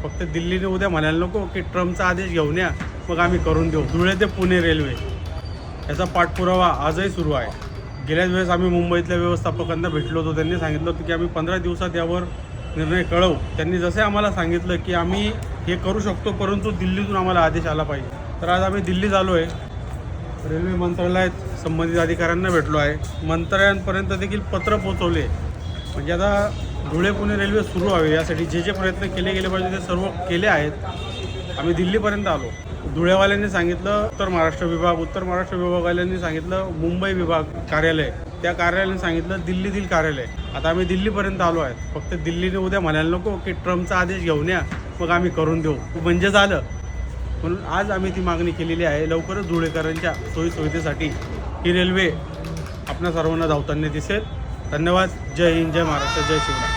फक्त दिल्लीने उद्या म्हणायला नको की ट्रम्पचा आदेश घेऊन या मग आम्ही करून देऊ। धुळे ते पुणे रेल्वे याचा पाठपुरावा आजही सुरू आहे। गेल्याच वेळेस आम्ही मुंबईतल्या व्यवस्थापकांना भेटलो होतो, त्यांनी सांगितलं होतं की आम्ही 15 दिवसात यावर निर्णय कळवू। त्यांनी जसे आम्हाला सांगितलं की आम्ही हे करू शकतो, परंतु दिल्लीतून आम्हाला आदेश आला पाहिजे। तर आज आम्ही दिल्लीत आलो आहे, रेल्वे मंत्रालयात संबंधित अधिकाऱ्यांना भेटलो आहे, मंत्र्यांपर्यंत देखील पत्र पोहोचवले। म्हणजे आता धुळे पुणे रेल्वे सुरू व्हावी यासाठी जे जे प्रयत्न केले गेले पाहिजे ते सर्व केले आहेत। आम्ही दिल्लीपर्यंत आलो। धुळेवाल्यांनी सांगितलं उत्तर महाराष्ट्र विभाग, उत्तर महाराष्ट्र विभागवाल्यांनी सांगितलं मुंबई विभाग कार्यालय, त्या कार्यालयाने सांगितलं दिल्लीतील कार्यालय। आता आम्ही दिल्लीपर्यंत आलो आहे। फक्त दिल्लीने उद्या म्हणायला नको की ट्रम्पचा आदेश घेऊन या मग आम्ही करून देऊ, म्हणजे झालं। म्हणून आज आम्ही ती मागणी केलेली आहे। लवकरच धुळेकरांच्या सोयीसुविधेसाठी ही रेल्वे आपल्या सर्वांना धावताना दिसेल। धन्यवाद। जय हिंद, जय महाराष्ट्र, जय शिवराय।